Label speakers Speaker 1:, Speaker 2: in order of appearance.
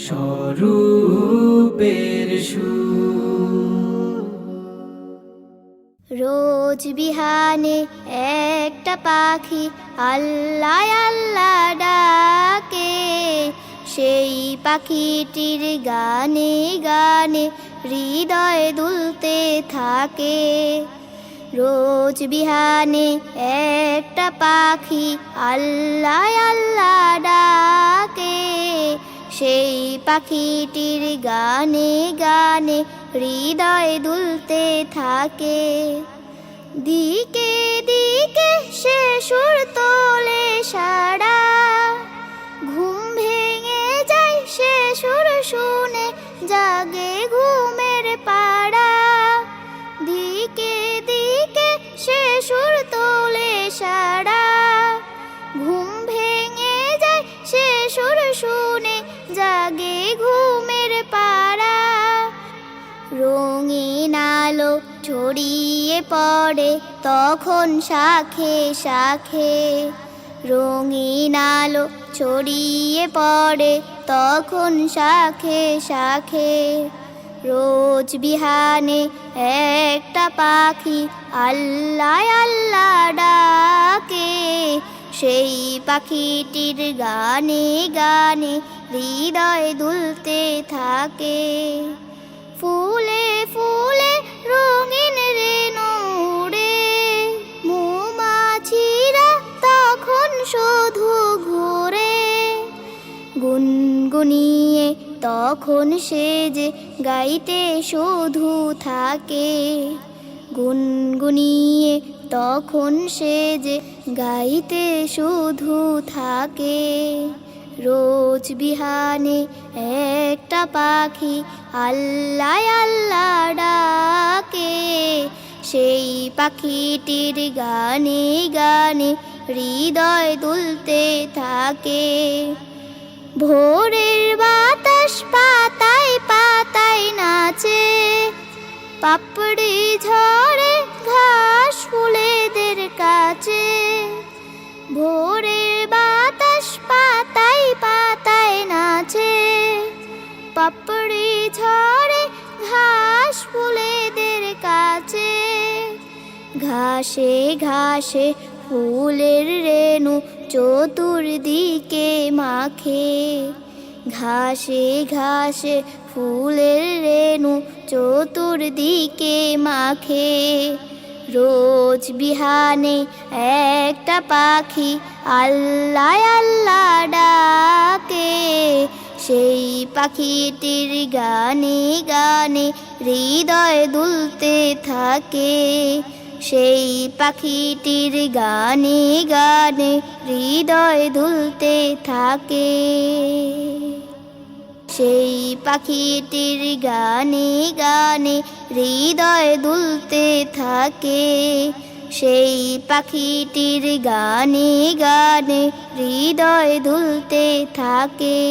Speaker 1: স্বরূপের সুর।
Speaker 2: রোজ বিহানে একটা পাখি আল্লাহ আল্লাহ ডাকে, সেই পাখিটির গানে গানে হৃদয় দুলতে থাকে। রোজ বিহানে একটা পাখি আল্লাহ আল্লাহ ডাকে, সেই পাখিটির গানে গানে হৃদয় দুলতে থাকে। দিকে দিকে সে সুর তোলে সাড়া, ঘুম ভেঙে যায় সে সুর শুনে জাগে ঘুমের পাড়া। দিকে দিকে সে সুর তোলে সাড়া, ঘুম ভেঙে যায় সে সুর শুনে জাগে ঘুমের পাড়া। রঙিন আলো ছড়িয়ে পড়ে তখন শাখে শাখে, রঙিন আলো ছড়িয়ে পড়ে তখন শাখে শাখে। রোজ বিহানে একটা পাখি আল্লাহ আল্লাহ ডাকে, সেই পাখিটির গানে গানে হৃদয় দুলতে থাকে। ফুলে ফুলে রঙিন রেণু উড়ে, মৌমাছিরা তখন শুধু ঘুরে। গুনগুনিয়ে তখন সে যে গাইতে শুধু থাকে, গুনগুনিয়ে তখন সে যে গাইতে শুধু থাকে। রোজ বিহানে একটা পাখি আল্লাহ আল্লাহ ডাকে, সেই পাখিটির গানে গানে হৃদয় দুলতে থাকে। ভোরের বাতাস পাতায় পাতায় নাচে, পাপড়ি ঝরে ঘাস ফুলেদের কাছে। ভোরের বাতাস পাতায় পাতায় নাচে, পাপড়ি ঝরে ঘাস ফুলেদের কাছে। ঘাসে ঘাসে ফুলের রেণু চতুর্দিকে মাখে, ঘাসে ঘাসে ফুলের রেণু চতুর্দিকে মাখে। রোজ বিহানে একটা পাখি আল্লাহ আল্লাহ ডাকে, সেই পাখিটির গানে গানে হৃদয় দুলতে থাকে। সেই পাখিটির গানে গানে হৃদয় দুলতে থাকে। সেই পাখিটির গানে গানে হৃদয় দুলতে থাকে। সেই পাখিটির গানে গানে হৃদয় দুলতে থাকে।